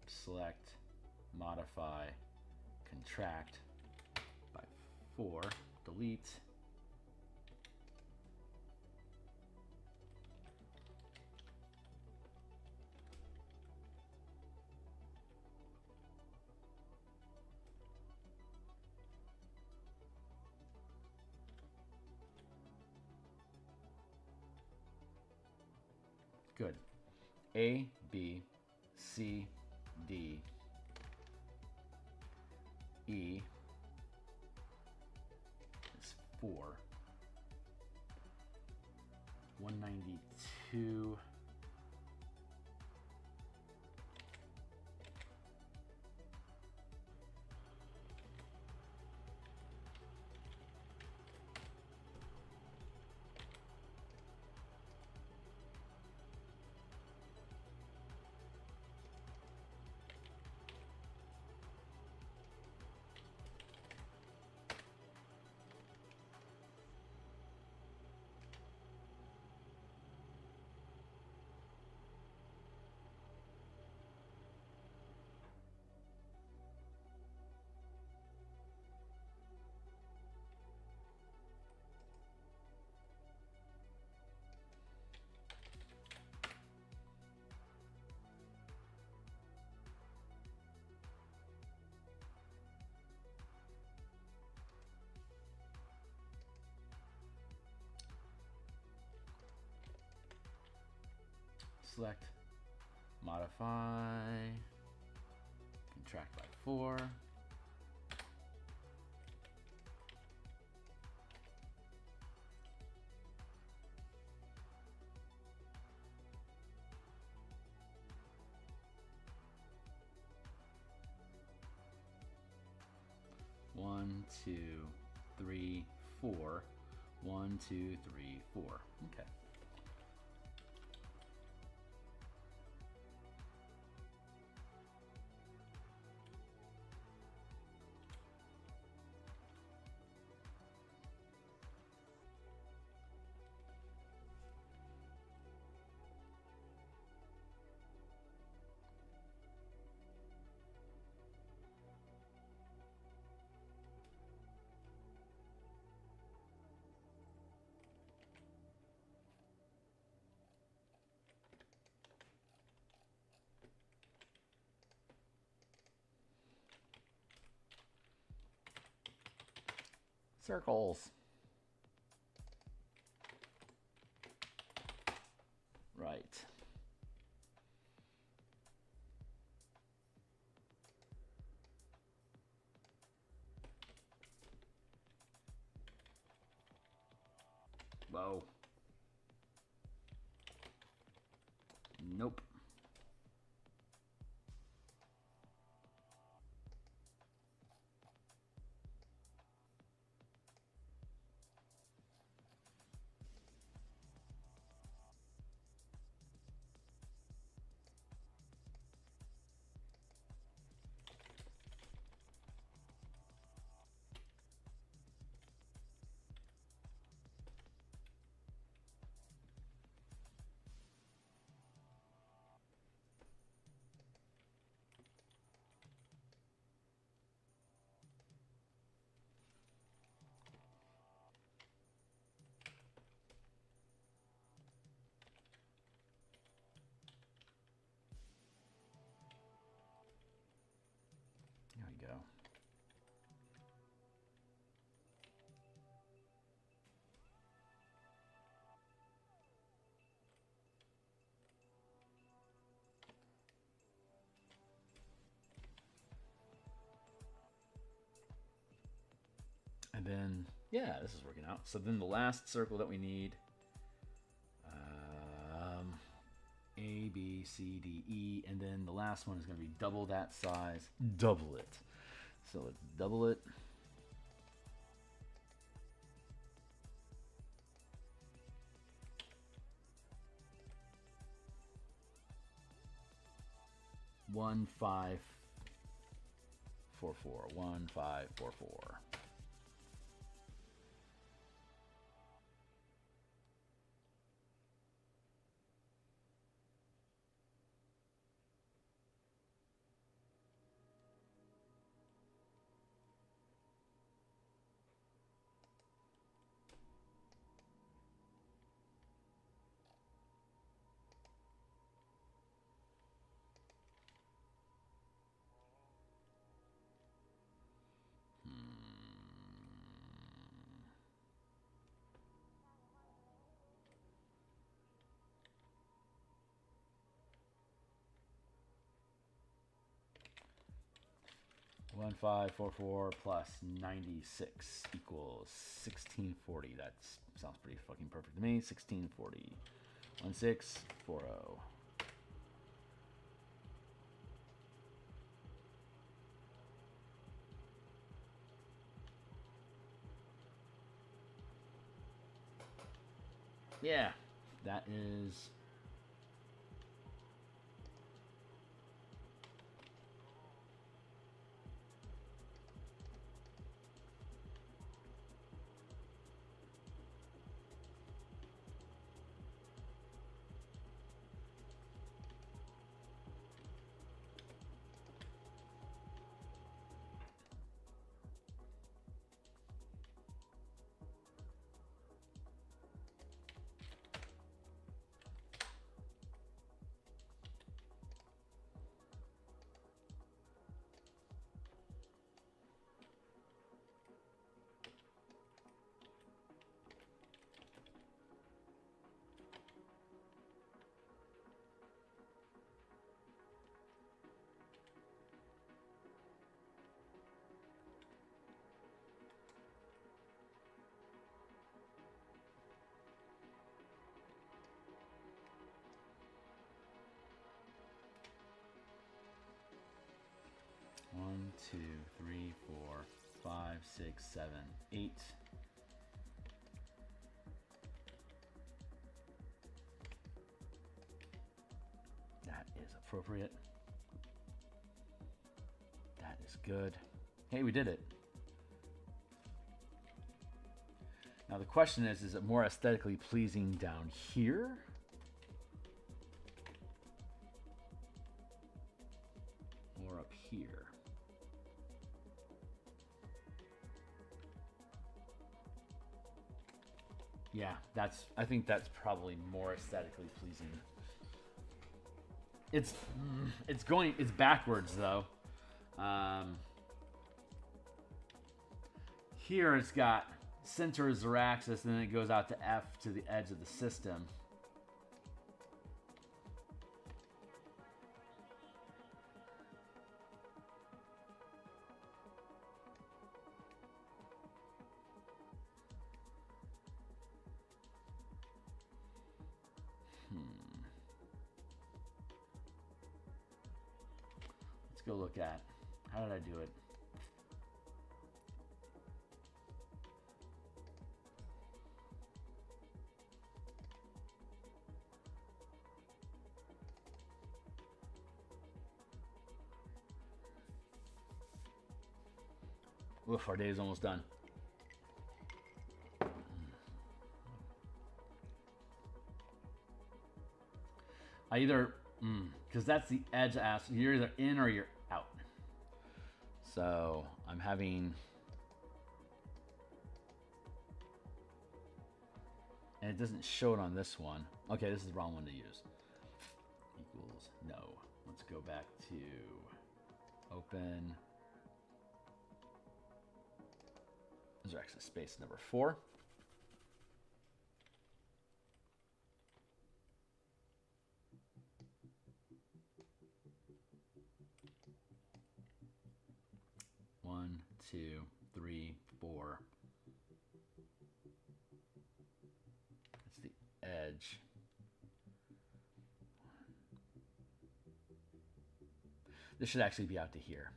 Select, modify, contract by 4, delete. Good. A, B, C, D, E is 4. 192. select, modify, contract by 4. One, two, three, 4. 1, 2, 3, 4. Okay. Circles. Right. Whoa. Nope. There we go. And then, yeah, this is working out. So then the last circle that we need, A, B, C, D, E, and then the last one is going to be double that size. Double it. So let's double it. One, 5, 4, 4. 1, 5, 4, 4. One, 5, 4, 4 plus 96 equals 1640. That sounds pretty fucking perfect to me. 1640. 1640. Yeah, that is. 6, 7, 8. That is appropriate. That is good. Hey, we did it. Now the question is it more aesthetically pleasing down here? Or up here? Yeah, I think that's probably more aesthetically pleasing. It's backwards though. Here it's got center is their axis, and then it goes out to F to the edge of the system. Let's go look at, how did I do it? Oof, our day is almost done. I either, because that's the edge ass, you're either in or you're out. So I'm having, and it doesn't show it on this one. Okay, this is the wrong one to use. Equals no. Let's go back to open. Those are actually space number 4. One, 2, 3, 4. That's the edge. This should actually be out to here.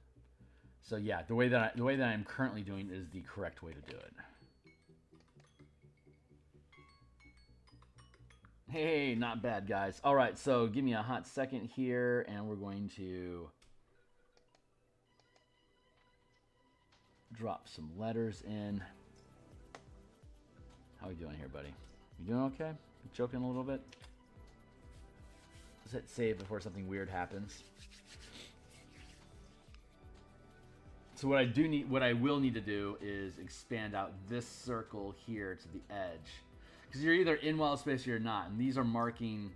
So yeah, the way that I'm currently doing is the correct way to do it. Hey, not bad, guys. All right, so give me a hot second here, and we're going to drop some letters in. How are we doing here, buddy? You doing okay? You choking a little bit? Let's hit save before something weird happens. So what I will need to do is expand out this circle here to the edge, because you're either in wild space or you're not, and these are marking.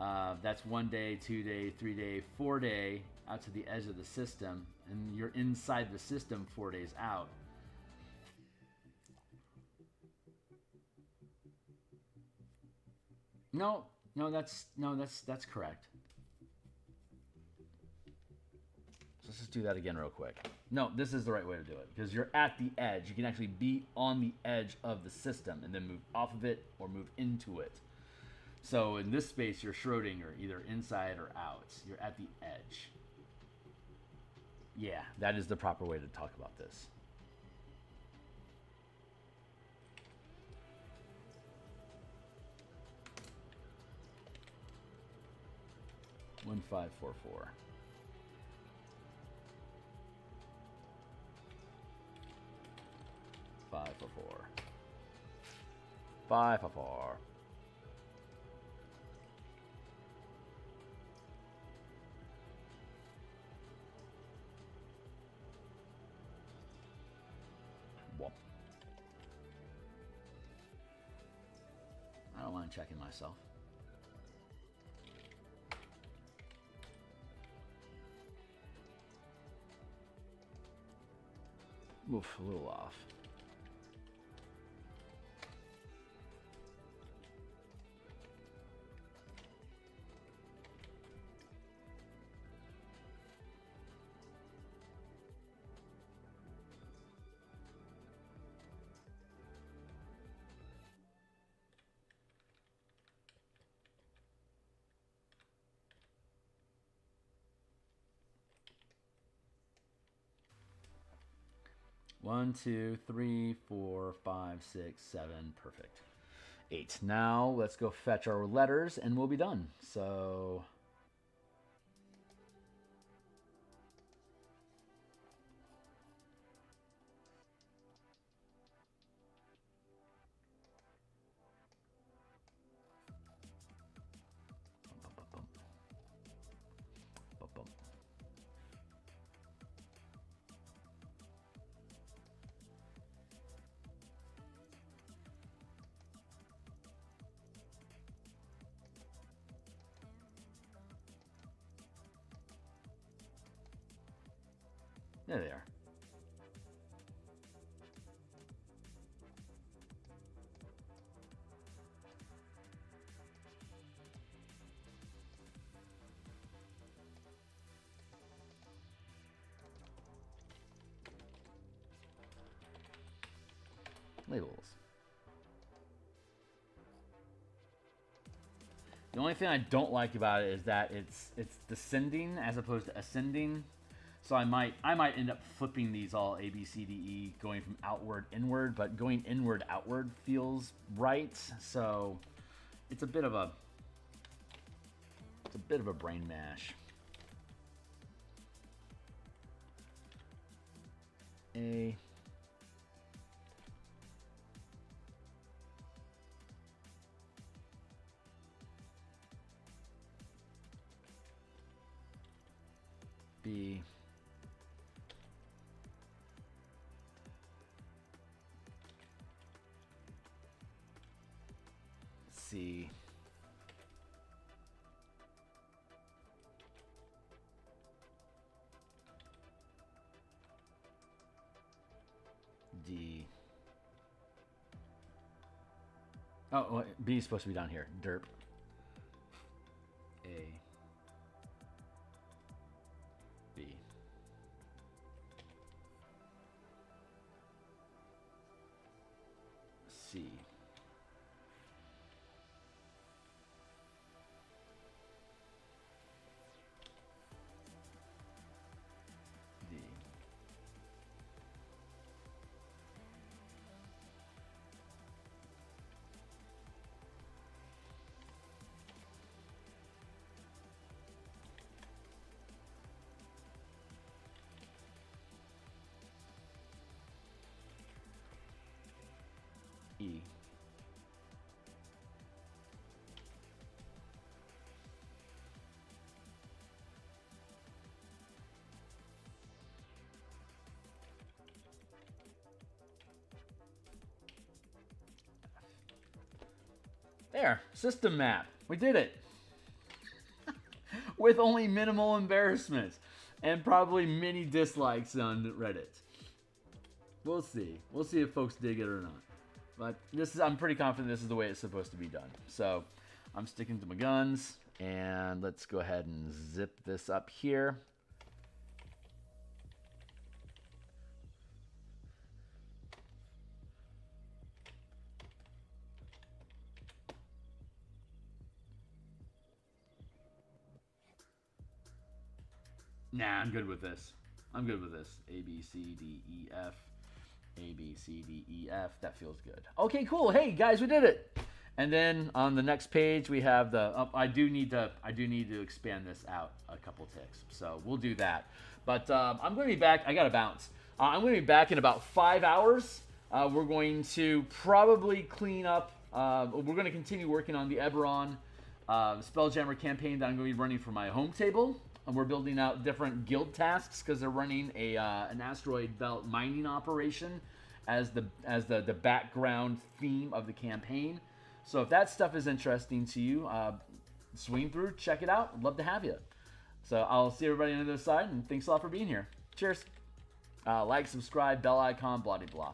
That's 1 day, 2 day, 3 day, 4 day out to the edge of the system, and you're inside the system 4 days out. No, that's correct. Let's just do that again real quick. No, this is the right way to do it, because you're at the edge. You can actually be on the edge of the system and then move off of it or move into it. So in this space, you're Schrodinger, either inside or out. You're at the edge. Yeah, that is the proper way to talk about this. One, 5, 4, 4. 5 for 4. 5 for 4. Whoop. I don't mind checking myself. Oof, a little off. 1, 2, 3, 4, 5, 6, 7. Perfect. 8. Now let's go fetch our letters and we'll be done. So there they are. Labels. The only thing I don't like about it is that it's descending as opposed to ascending. So I might end up flipping these all A, B, C, D, E, going from outward inward, but going inward outward feels right. So it's a bit of a brain mash. A. B. C. D. Oh, B is supposed to be down here. Derp. A. B. C. D. E. There, system map. We did it. With only minimal embarrassment and probably many dislikes on Reddit. We'll see. We'll see if folks dig it or not. But I'm pretty confident this is the way it's supposed to be done. So I'm sticking to my guns, and let's go ahead and zip this up here. Nah, I'm good with this. I'm good with this. A, B, C, D, E, F. A, B, C, D, E, F. That feels good. Okay, cool. Hey, guys, we did it. And then on the next page, we have the... I do need to expand this out a couple ticks. So we'll do that. But I'm going to be back. I got to bounce. I'm going to be back in about 5 hours. We're going to probably clean up... we're going to continue working on the Eberron Spelljammer campaign that I'm going to be running for my home table. And we're building out different guild tasks because they're running an asteroid belt mining operation as the background theme of the campaign. So if that stuff is interesting to you, swing through, check it out. I'd love to have you. So I'll see everybody on the other side, and thanks a lot for being here. Cheers. Like, subscribe, bell icon, blah, blah, blah.